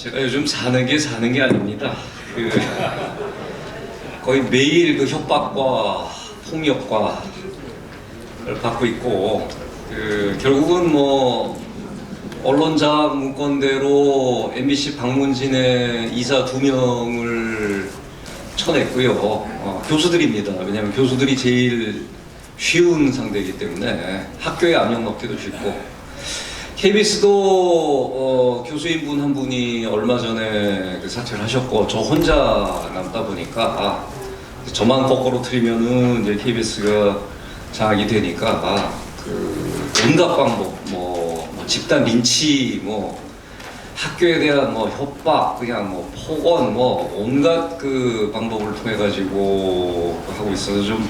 제가 요즘 사는 게 아닙니다. 거의 매일 그 협박과 폭력과 를 받고 있고, 결국은 뭐 언론자 문건대로 MBC 박문진의 이사 2명을 쳐냈고요. 교수들입니다. 왜냐하면 교수들이 제일 쉬운 상대이기 때문에 학교에 압력 넣기도 쉽고, KBS도 교수인분 한 분이 얼마 전에 그 사퇴를 하셨고, 저 혼자 남다 보니까 저만 거꾸로 틀리면은 이제 KBS가 장악이 되니까 온갖 방법, 뭐 집단 린치, 뭐 학교에 대한 뭐 협박, 그냥 뭐 폭언, 뭐 온갖 그 방법을 통해 가지고 하고 있어서 좀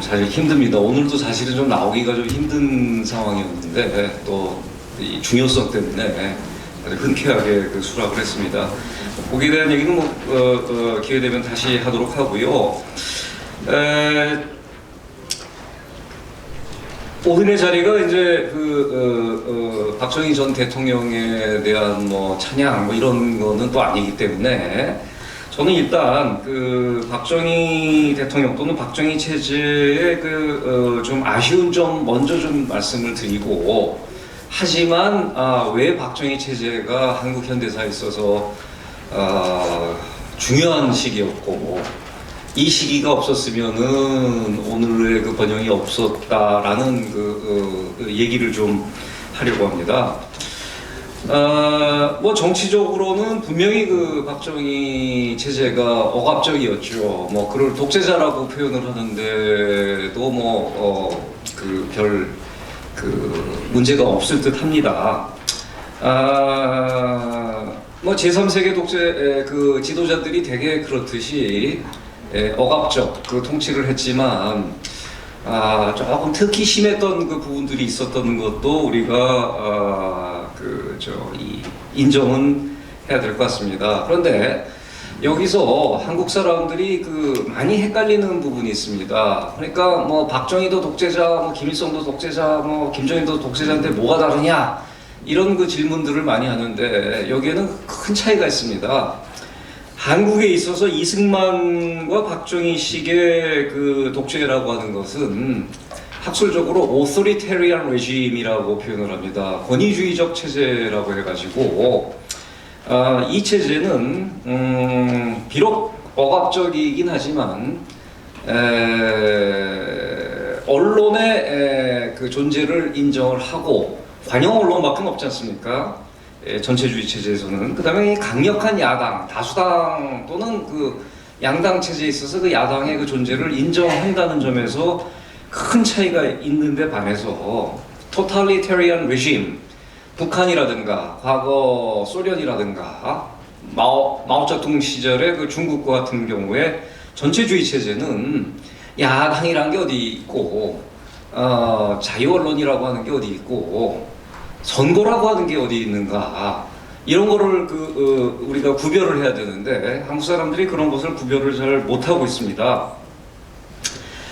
사실 힘듭니다. 오늘도 사실은 좀 나오기가 좀 힘든 상황이었는데 또 이 중요성 때문에 아주 흔쾌하게 그 수락을 했습니다. 거기에 대한 얘기는 뭐 기회 되면 다시 하도록 하고요. 오늘의 자리가 이제 박정희 전 대통령에 대한 뭐 찬양 뭐 이런 거는 또 아니기 때문에 저는 일단 박정희 대통령 또는 박정희 체제의 좀 아쉬운 점 먼저 좀 말씀을 드리고, 하지만 왜 박정희 체제가 한국 현대사에 있어서 중요한 시기였고, 이 시기가 없었으면은 오늘의 그 번영이 없었다라는 얘기를 좀 하려고 합니다. 뭐 정치적으로는 분명히 박정희 체제가 억압적이었죠. 뭐 그를 독재자라고 표현을 하는데도 문제가 없을 듯합니다. 뭐 제3세계 독재 지도자들이 대개 그렇듯이 억압적 통치를 했지만, 조금 특히 심했던 그 부분들이 있었던 것도 우리가 인정은 해야 될 것 같습니다. 그런데 여기서 한국 사람들이 많이 헷갈리는 부분이 있습니다. 그러니까 뭐 박정희도 독재자, 뭐 김일성도 독재자, 뭐 김정일도 독재자인데 뭐가 다르냐, 이런 질문들을 많이 하는데 여기에는 큰 차이가 있습니다. 한국에 있어서 이승만과 박정희식의 독재라고 하는 것은 학술적으로 authoritarian regime이라고 표현을 합니다. 권위주의적 체제라고 해가지고, 이 체제는 비록 억압적이긴 하지만 언론의 존재를 인정을 하고, 관영 언론밖에 없지 않습니까? 전체주의 체제에서는. 그 다음에 강력한 야당, 다수당 또는 양당 체제에 있어서 야당의 존재를 인정한다는 점에서 큰 차이가 있는데 반해서 totalitarian regime, 북한이라든가 과거 소련이라든가 마오쩌둥 시절의 중국과 같은 경우에 전체주의 체제는 야당이란 게 어디 있고, 자유 언론이라고 하는 게 어디 있고, 선거라고 하는 게 어디 있는가, 이런 거를 우리가 구별을 해야 되는데 한국 사람들이 그런 것을 구별을 잘 못하고 있습니다.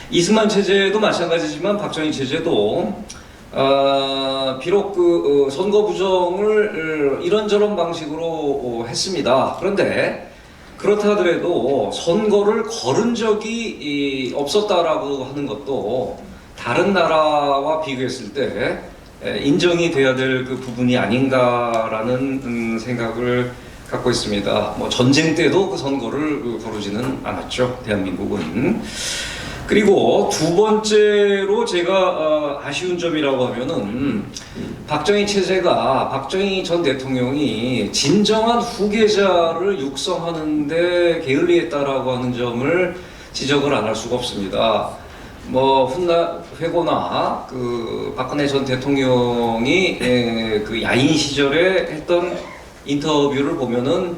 이승만 체제도 마찬가지지만 박정희 체제도 비록 선거 부정을 이런저런 방식으로 했습니다. 그런데 그렇다 하더라도 선거를 거른 적이 없었다라고 하는 것도 다른 나라와 비교했을 때 인정이 돼야 될 부분이 아닌가라는 생각을 갖고 있습니다. 뭐 전쟁 때도 선거를 거르지는 않았죠, 대한민국은. 그리고 두 번째로 제가 아쉬운 점이라고 하면은 박정희 체제가, 박정희 전 대통령이 진정한 후계자를 육성하는데 게을리했다라고 하는 점을 지적을 안 할 수가 없습니다. 뭐 회고나 박근혜 전 대통령이 야인 시절에 했던 인터뷰를 보면은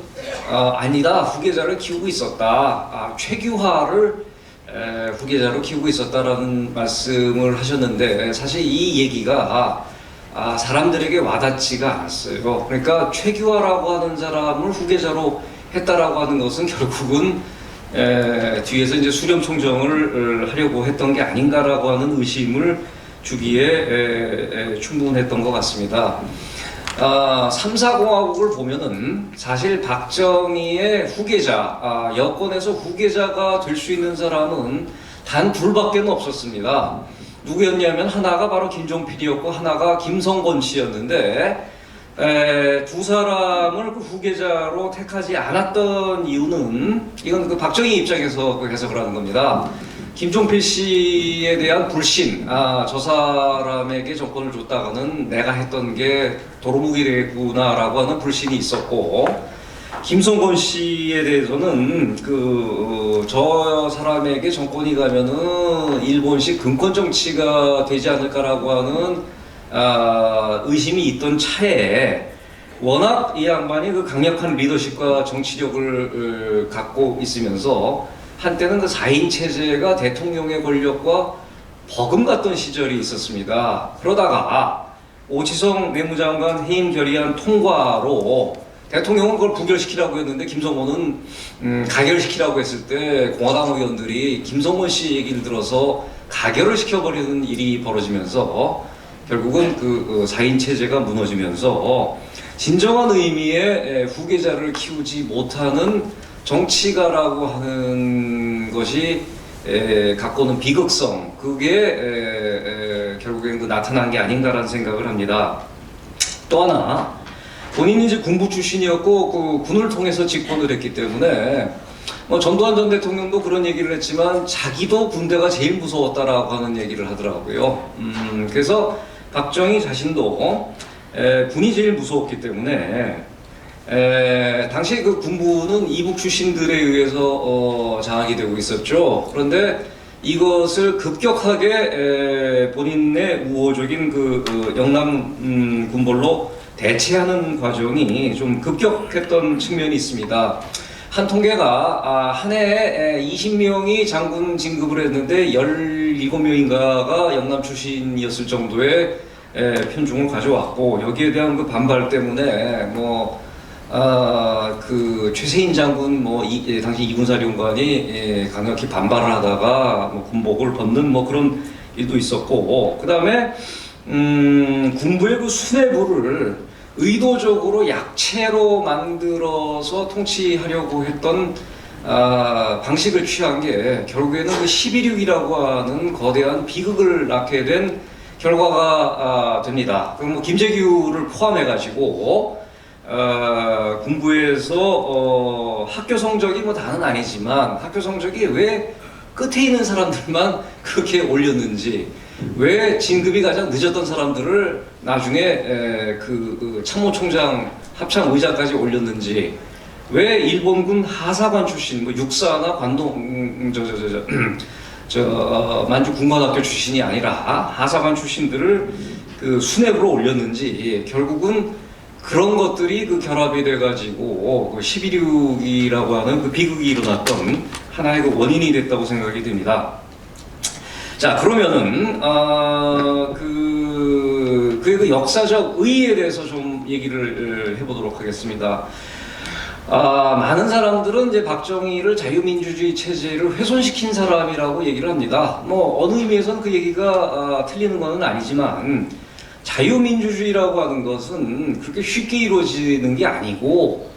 아니다, 후계자를 키우고 있었다, 최규하를 후계자로 키우고 있었다라는 말씀을 하셨는데, 사실 이 얘기가 사람들에게 와닿지가 않았어요. 그러니까 최규하라고 하는 사람을 후계자로 했다라고 하는 것은 결국은 뒤에서 이제 수렴 총정을 하려고 했던 게 아닌가라고 하는 의심을 주기에 충분했던 것 같습니다. 삼사공화국을 보면은 사실 박정희의 후계자, 여권에서 후계자가 될 수 있는 사람은 단 둘밖에 없었습니다. 누구였냐면 하나가 바로 김종필이었고 하나가 김성건 씨였는데 두 사람을 그 후계자로 택하지 않았던 이유는 이건 그 박정희 입장에서 그 해석을 하는 겁니다. 김종필 씨에 대한 불신, 저 사람에게 정권을 줬다가는 내가 했던 게 도루묵이 되겠구나라고 하는 불신이 있었고, 김성건 씨에 대해서는 저 사람에게 정권이 가면은 일본식 금권 정치가 되지 않을까라고 하는 의심이 있던 차에 워낙 이 양반이 그 강력한 리더십과 정치력을 갖고 있으면서 한때는 그 4인 체제가 대통령의 권력과 버금갔던 시절이 있었습니다. 그러다가 오치성 내무장관 해임 결의안 통과로 대통령은 그걸 부결시키라고 했는데 김성곤은 가결시키라고 했을 때 공화당 의원들이 김성곤 씨 얘기를 들어서 가결을 시켜버리는 일이 벌어지면서 결국은 그 4인 체제가 무너지면서 진정한 의미의 후계자를 키우지 못하는 정치가라고 하는 것이 갖고는 비극성, 그게 결국엔 나타난 게 아닌가라는 생각을 합니다. 또 하나, 본인이 이제 군부 출신이었고 그 군을 통해서 집권을 했기 때문에 전두환 전 대통령도 그런 얘기를 했지만 자기도 군대가 제일 무서웠다라고 하는 얘기를 하더라고요. 그래서 박정희 자신도 군이 제일 무서웠기 때문에 당시 그 군부는 이북 출신들에 의해서 장악이 되고 있었죠. 그런데 이것을 급격하게 본인의 우호적인 영남 군벌로 대체하는 과정이 좀 급격했던 측면이 있습니다. 한 통계가 한 해에 20명이 장군 진급을 했는데 17명인가가 영남 출신이었을 정도의 편중을 가져왔고, 여기에 대한 그 반발 때문에 최세인 장군 당시 이군사령관이 강력히 반발을 하다가 군복을 벗는 그런 일도 있었고, 그 다음에 군부의 그 수뇌부를 의도적으로 약체로 만들어서 통치하려고 했던 방식을 취한 게 결국에는 그 11.6이라고 하는 거대한 비극을 낳게 된 결과가 됩니다. 그럼 김재규를 포함해가지고 군부에서 학교 성적이 다는 아니지만 학교 성적이 왜 끝에 있는 사람들만 그렇게 올렸는지, 왜 진급이 가장 늦었던 사람들을 나중에 참모총장 합참의장까지 올렸는지, 왜 일본군 하사관 출신 육사나 관동 만주 군관학교 출신이 아니라 하사관 출신들을 수뇌부로 올렸는지, 결국은 그런 것들이 결합이 돼가지고 11.6이라고 하는 비극이 일어났던 하나의 원인이 됐다고 생각이 됩니다. 자, 그러면은 그 역사적 의의에 대해서 좀 얘기를 해보도록 하겠습니다. 많은 사람들은 이제 박정희를 자유민주주의 체제를 훼손시킨 사람이라고 얘기를 합니다. 어느 의미에서는 그 얘기가 틀리는 것은 아니지만, 자유민주주의라고 하는 것은 그렇게 쉽게 이루어지는 게 아니고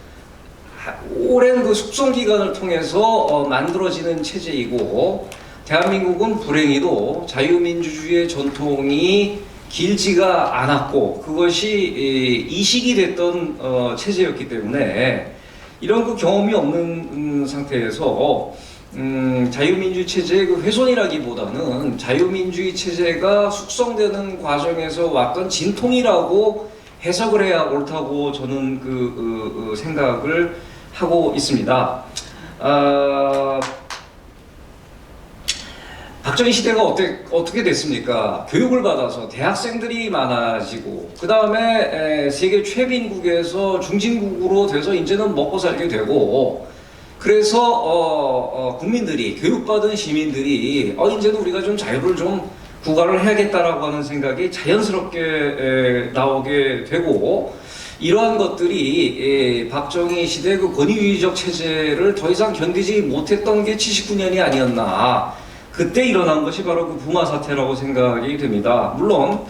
오랜 그 숙성 기간을 통해서 만들어지는 체제이고, 대한민국은 불행히도 자유민주주의의 전통이 길지가 않았고 그것이 이식이 됐던 체제였기 때문에 이런 그 경험이 없는 상태에서 자유민주주의 체제의 그 훼손이라기보다는 자유민주주의 체제가 숙성되는 과정에서 왔던 진통이라고 해석을 해야 옳다고 저는 생각을 하고 있습니다. 박정희 시대가 어떻게 됐습니까? 교육을 받아서 대학생들이 많아지고, 그 다음에 세계 최빈국에서 중진국으로 돼서 이제는 먹고 살게 되고, 그래서 국민들이, 교육받은 시민들이 이제는 우리가 좀 자유를 좀 구가를 해야겠다라고 하는 생각이 자연스럽게 나오게 되고, 이러한 것들이 박정희 시대 그 권위주의적 체제를 더 이상 견디지 못했던 게 79년이 아니었나. 그때 일어난 것이 바로 그 부마 사태라고 생각이 됩니다. 물론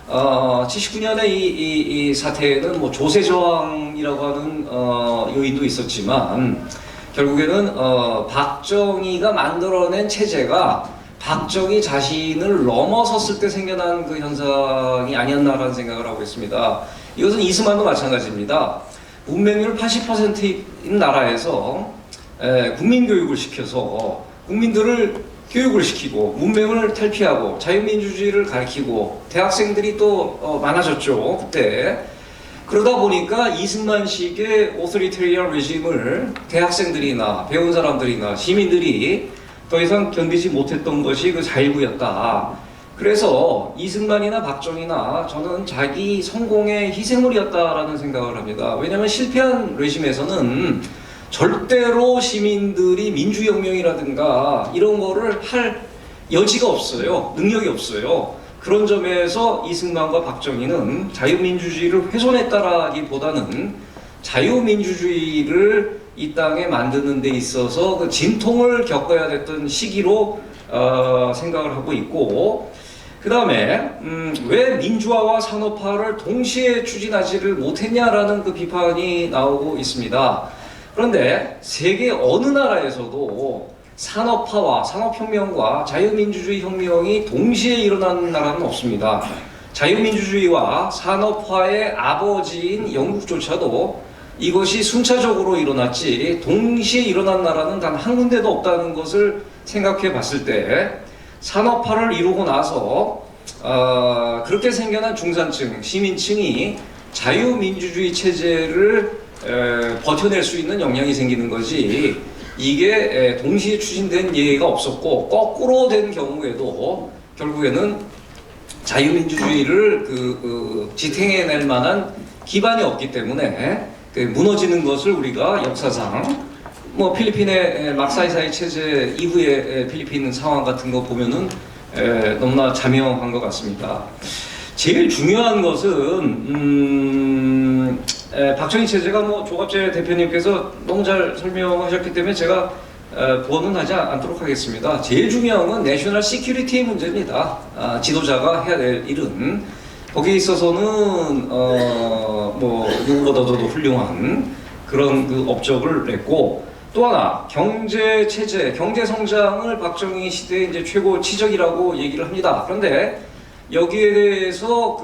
79년에 이 사태에는 뭐 조세 저항이라고 하는 요인도 있었지만 결국에는 박정희가 만들어낸 체제가 박정희 자신을 넘어섰을 때 생겨난 그 현상이 아니었나라는 생각을 하고 있습니다. 이것은 이승만도 마찬가지입니다. 문맹률 80%인 나라에서 국민교육을 시켜서 국민들을 교육을 시키고 문맹을 탈피하고 자유민주주의를 가르치고 대학생들이 또 많아졌죠. 그때 그러다 보니까 이승만식의 오토리테리언 레짐을 대학생들이나 배운 사람들이나 시민들이 더 이상 견디지 못했던 것이 그 자일구였다. 그래서 이승만이나 박정희나 저는 자기 성공의 희생물이었다라는 생각을 합니다. 왜냐하면 실패한 레짐에서는 절대로 시민들이 민주혁명이라든가 이런 거를 할 여지가 없어요. 능력이 없어요. 그런 점에서 이승만과 박정희는 자유민주주의를 훼손했다라기보다는 자유민주주의를 이 땅에 만드는 데 있어서 그 진통을 겪어야 됐던 시기로 생각을 하고 있고, 그 다음에 왜 민주화와 산업화를 동시에 추진하지를 못했냐라는 그 비판이 나오고 있습니다. 그런데 세계 어느 나라에서도 산업화와 산업혁명과 자유민주주의 혁명이 동시에 일어나는 나라는 없습니다. 자유민주주의와 산업화의 아버지인 영국조차도 이것이 순차적으로 일어났지 동시에 일어난 나라는 단 한 군데도 없다는 것을 생각해 봤을 때 산업화를 이루고 나서 그렇게 생겨난 중산층, 시민층이 자유민주주의 체제를 버텨낼 수 있는 역량이 생기는 거지, 이게 동시에 추진된 예가 없었고 거꾸로 된 경우에도 결국에는 자유민주주의를 지탱해낼 만한 기반이 없기 때문에 무너지는 것을 우리가 역사상 뭐 필리핀의 막사이사이 체제 이후의 필리핀 상황 같은 거 보면은 너무나 자명한 것 같습니다. 제일 중요한 것은 박정희 체제가 뭐 조갑재 대표님께서 너무 잘 설명하셨기 때문에 제가 보완은 하지 않도록 하겠습니다. 제일 중요한 건 내셔널 시큐리티의 문제입니다. 지도자가 해야 될 일은 거기에 있어서는 뭐 누구보다도 훌륭한 그런 그 업적을 냈고, 또 하나 경제 체제, 경제 성장을 박정희 시대의 이제 최고 치적이라고 얘기를 합니다. 그런데 여기에 대해서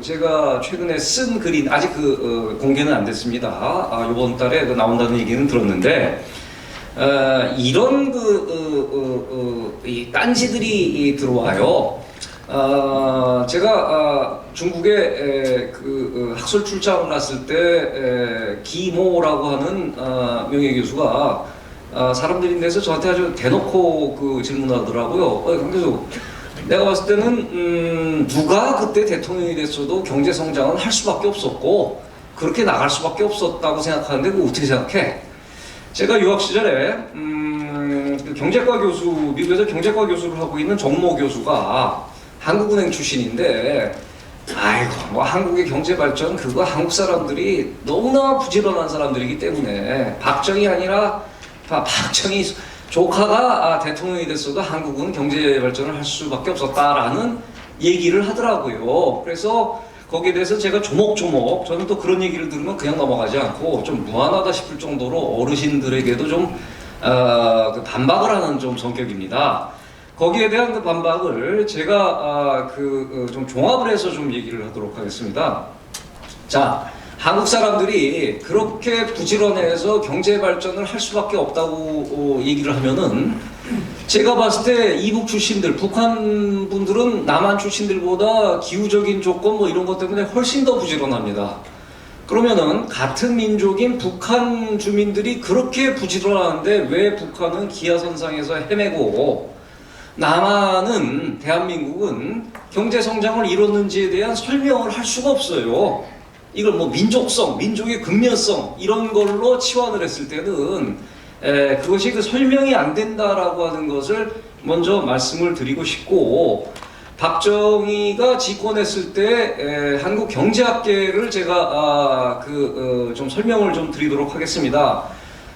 제가 최근에 쓴 글이 아직 공개는 안 됐습니다. 이번 달에 나온다는 얘기는 들었는데, 이런 이 딴지들이 들어와요. 제가 중국에 학술 출장을 갔을 때 기모라고 하는 명예교수가 사람들 있는데서 저한테 아주 대놓고 질문하더라고요. 강 교수, 내가 봤을 때는 누가 그때 대통령이 됐어도 경제 성장은 할 수밖에 없었고 그렇게 나갈 수밖에 없었다고 생각하는데 그거 어떻게 생각해? 제가 유학 시절에 경제과 교수, 미국에서 경제과 교수를 하고 있는 정모 교수가 한국은행 출신인데, 아이고 뭐 한국의 경제 발전 그거 한국 사람들이 너무나 부지런한 사람들이기 때문에 박정희 아니라 박정희 조카가 대통령이 됐어도 한국은 경제 발전을 할 수밖에 없었다라는 얘기를 하더라고요. 그래서 거기에 대해서 제가 조목조목, 저는 또 그런 얘기를 들으면 그냥 넘어가지 않고 좀 무한하다 싶을 정도로 어르신들에게도 좀 반박을 하는 좀 성격입니다. 거기에 대한 그 반박을 제가 좀 종합을 해서 좀 얘기를 하도록 하겠습니다. 자, 한국 사람들이 그렇게 부지런해서 경제 발전을 할 수밖에 없다고 얘기를 하면은, 제가 봤을 때 이북 출신들, 북한 분들은 남한 출신들보다 기후적인 조건 뭐 이런 것 때문에 훨씬 더 부지런합니다. 그러면은 같은 민족인 북한 주민들이 그렇게 부지런한데 왜 북한은 기하선상에서 헤매고 남한은, 대한민국은 경제 성장을 이뤘는지에 대한 설명을 할 수가 없어요. 이걸 뭐 민족성, 민족의 근면성 이런 걸로 치환을 했을 때는 그것이 설명이 안 된다라고 하는 것을 먼저 말씀을 드리고 싶고, 박정희가 집권했을 때 한국 경제학계를 제가 좀 설명을 좀 드리도록 하겠습니다.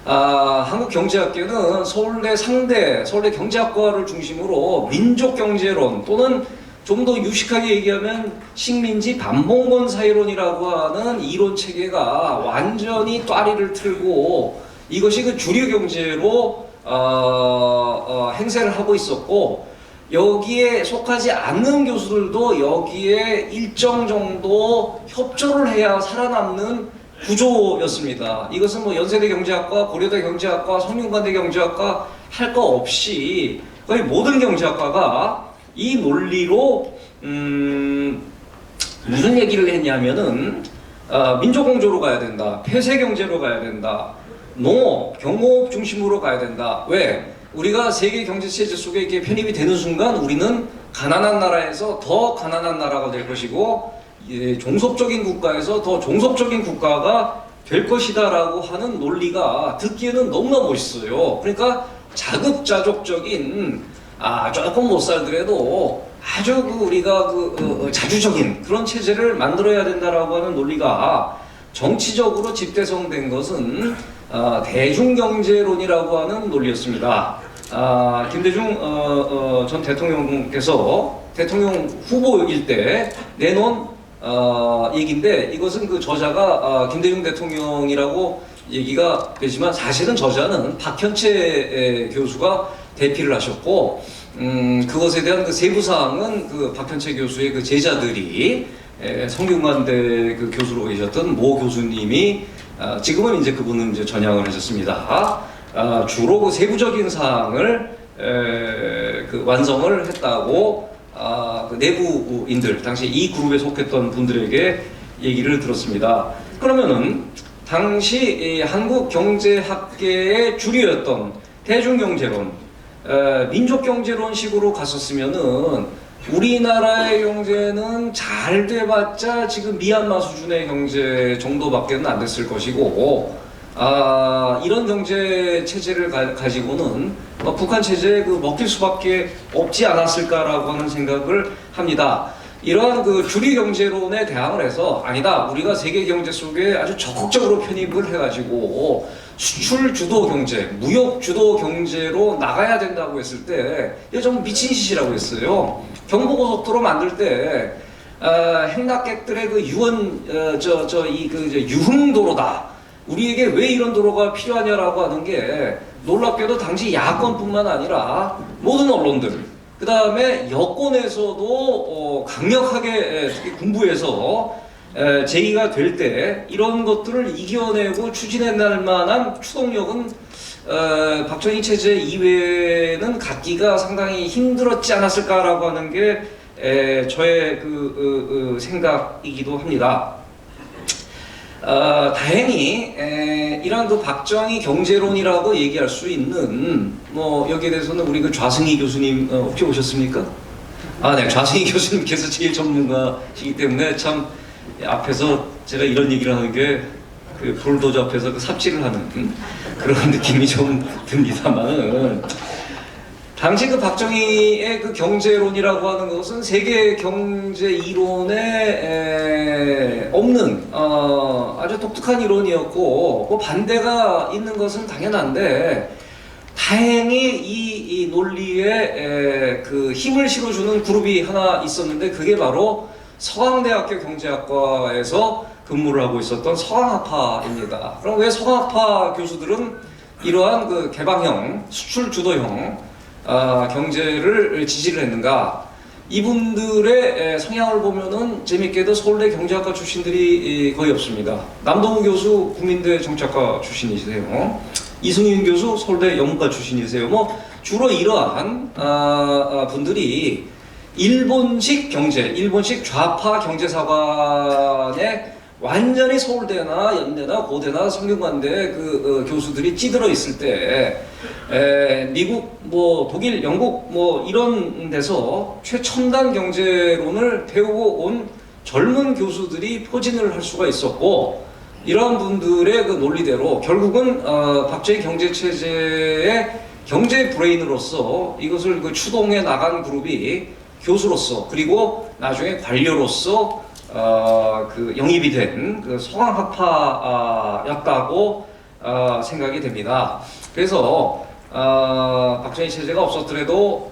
한국 경제학계는 서울대 상대, 서울대 경제학과를 중심으로 민족경제론 또는 좀 더 유식하게 얘기하면 식민지 반봉건 사이론이라고 하는 이론 체계가 완전히 또아리를 틀고 이것이 그 주류 경제로 행세를 하고 있었고, 여기에 속하지 않는 교수들도 여기에 일정 정도 협조를 해야 살아남는 구조였습니다. 이것은 뭐 연세대 경제학과, 고려대 경제학과, 성균관대 경제학과 할 거 없이 거의 모든 경제학과가 이 논리로 무슨 얘기를 했냐면은 민족공조로 가야 된다, 폐쇄경제로 가야 된다, 농업, 경공업 중심으로 가야 된다. 왜? 우리가 세계 경제체제 속에 이렇게 편입이 되는 순간 우리는 가난한 나라에서 더 가난한 나라가 될 것이고, 종속적인 국가에서 더 종속적인 국가가 될 것이다 라고 하는 논리가 듣기에는 너무나 멋있어요. 그러니까 자급자족적인, 조금 못 살더라도 아주 우리가 자주적인 그런 체제를 만들어야 된다라고 하는 논리가 정치적으로 집대성된 것은 대중경제론이라고 하는 논리였습니다. 김대중 전 대통령께서 대통령 후보일 때 내놓은 얘기인데, 이것은 그 저자가 김대중 대통령이라고 얘기가 되지만 사실은 저자는 박현채 교수가 대피를 하셨고, 그것에 대한 그 세부 사항은 그 박현채 교수의 그 제자들이 성균관대 그 교수로 계셨던 모 교수님이 지금은 이제 그분은 이제 전향을 하셨습니다. 주로 그 세부적인 사항을 그 완성을 했다고 그 내부인들, 당시 이 그룹에 속했던 분들에게 얘기를 들었습니다. 그러면은 당시 한국 경제학계의 주류였던 대중경제론, 민족경제론식으로 갔었으면은 우리나라의 경제는 잘 돼봤자 지금 미얀마 수준의 경제 정도밖에는 안 됐을 것이고, 이런 경제 체제를 가지고는 북한 체제에 먹힐 수밖에 없지 않았을까라고 하는 생각을 합니다. 이러한 그 주류 경제론에 대항을 해서, 아니다, 우리가 세계 경제 속에 아주 적극적으로 편입을 해가지고 수출 주도 경제, 무역 주도 경제로 나가야 된다고 했을 때 이게 좀 미친 짓이라고 했어요. 경부고속도로 만들 때 행락객들의 그 유흥도로다, 우리에게 왜 이런 도로가 필요하냐라고 하는 게 놀랍게도 당시 야권뿐만 아니라 모든 언론들, 그 다음에 여권에서도 강력하게 특히 군부에서 제의가 될 때 이런 것들을 이겨내고 추진해낼 만한 추동력은 박정희 체제 이외에는 갖기가 상당히 힘들었지 않았을까라고 하는 게 저의 생각이기도 합니다. 다행히 이런 그 박정희 경제론이라고 얘기할 수 있는, 여기에 대해서는 우리 그 좌승희 교수님 혹시 오셨습니까? 네, 좌승희 교수님께서 제일 전문가시기 때문에 참 앞에서 제가 이런 얘기를 하는 게 그 볼도저 앞에서 그 삽질을 하는 그런 느낌이 좀 듭니다만은, 당시 그 박정희의 그 경제론이라고 하는 것은 세계 경제 이론에 없는 아주 독특한 이론이었고, 반대가 있는 것은 당연한데, 다행히 이 논리에 그 힘을 실어주는 그룹이 하나 있었는데, 그게 바로 서강대학교 경제학과에서 근무를 하고 있었던 서강학파입니다. 그럼 왜 서강학파 교수들은 이러한 그 개방형, 수출 주도형 경제를 지지를 했는가? 이분들의 성향을 보면은 재밌게도 서울대 경제학과 출신들이 거의 없습니다. 남동우 교수 국민대 정치학과 출신이세요. 이승윤 교수 서울대 영문과 출신이세요. 주로 이러한 분들이 일본식 경제, 일본식 좌파 경제사관에 완전히 서울대나 연대나 고대나 성균관대 교수들이 찌들어 있을 때, 미국, 독일, 영국 이런 데서 최첨단 경제론을 배우고 온 젊은 교수들이 포진을 할 수가 있었고, 이러한 분들의 그 논리대로 결국은 박정희 경제체제의 경제 브레인으로서 이것을 추동해 나간 그룹이 교수로서, 그리고 나중에 관료로서 영입이 된 그 서강학파였다고 생각이 됩니다. 그래서 박정희 체제가 없었더라도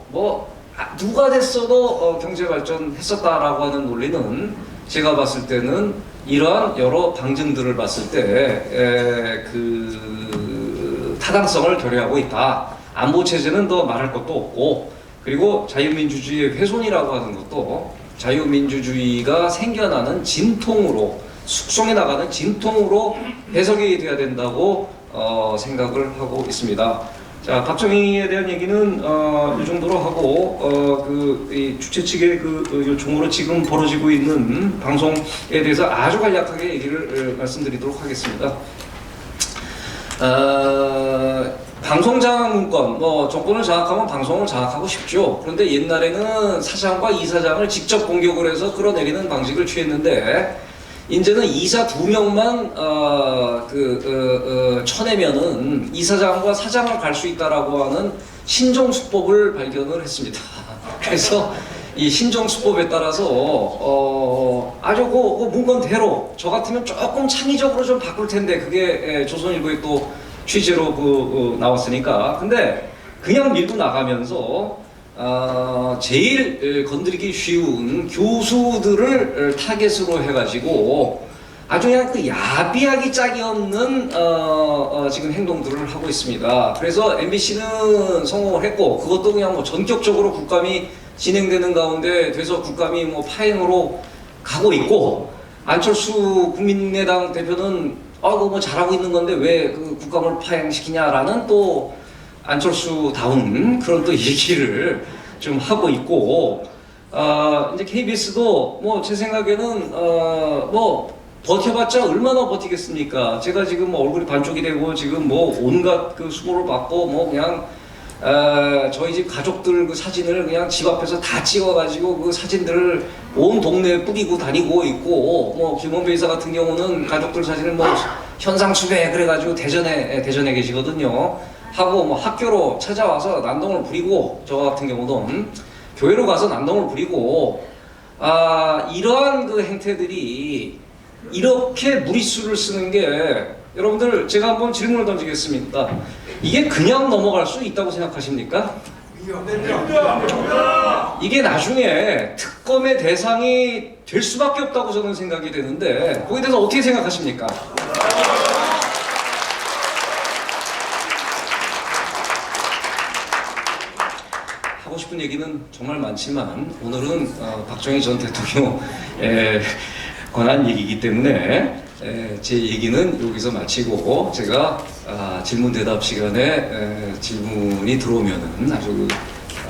누가 됐어도 경제 발전했었다라고 하는 논리는 제가 봤을 때는 이러한 여러 방증들을 봤을 때 그 타당성을 결여하고 있다. 안보 체제는 더 말할 것도 없고, 그리고 자유민주주의의 훼손이라고 하는 것도 자유민주주의가 생겨나는 진통으로, 숙성해 나가는 진통으로 해석이 돼야 된다고 생각을 하고 있습니다. 자, 박정희에 대한 얘기는 이 정도로 하고 이 주최 측의 그 요청으로 지금 벌어지고 있는 방송에 대해서 아주 간략하게 얘기를 말씀드리도록 하겠습니다. 방송 장악 문건, 정권을 장악하면 방송을 장악하고 싶죠. 그런데 옛날에는 사장과 이사장을 직접 공격을 해서 끌어내리는 방식을 취했는데, 이제는 이사 2명만 쳐내면은 이사장과 사장을 갈 수 있다라고 하는 신종수법을 발견을 했습니다. 그래서 이 신종수법에 따라서 아주 그 문건대로 저 같으면 조금 창의적으로 좀 바꿀 텐데, 그게 조선일보에 또 취재로 나왔으니까. 근데 그냥 밀고 나가면서 제일 건드리기 쉬운 교수들을 타겟으로 해가지고 아주 그냥 그 야비하기 짝이 없는 지금 행동들을 하고 있습니다. 그래서 MBC는 성공을 했고, 그것도 그냥 뭐 전격적으로 국감이 진행되는 가운데 돼서 국감이 뭐 파행으로 가고 있고, 안철수 국민의당 대표는 그거 뭐 잘하고 있는 건데 왜 그 국감을 파행시키냐라는 또 안철수다운 그런 또 얘기를 좀 하고 있고, 이제 KBS도 뭐 제 생각에는 뭐 버텨봤자 얼마나 버티겠습니까? 제가 지금 뭐 얼굴이 반쪽이 되고 지금 뭐 온갖 그 수모를 받고 뭐 그냥 저희 집 가족들 그 사진을 그냥 집 앞에서 다 찍어가지고 그 사진들을 온 동네에 뿌리고 다니고 있고, 뭐 김원배 이사 같은 경우는 가족들 사진을 뭐 현상 수배 그래가지고 대전에 계시거든요. 하고 뭐 학교로 찾아와서 난동을 부리고, 저 같은 경우는 교회로 가서 난동을 부리고, 이러한 그 행태들이 이렇게 무리수를 쓰는 게, 여러분들 제가 한번 질문을 던지겠습니다. 이게 그냥 넘어갈 수 있다고 생각하십니까? 이게 나중에 특검의 대상이 될 수밖에 없다고 저는 생각이 되는데, 거기에 대해서 어떻게 생각하십니까? 하고 싶은 얘기는 정말 많지만 오늘은 박정희 전 대통령에 관한 얘기이기 때문에 제 얘기는 여기서 마치고, 제가 질문 대답 시간에 질문이 들어오면은 아주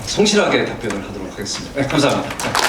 성실하게 답변을 하도록 하겠습니다. 감사합니다.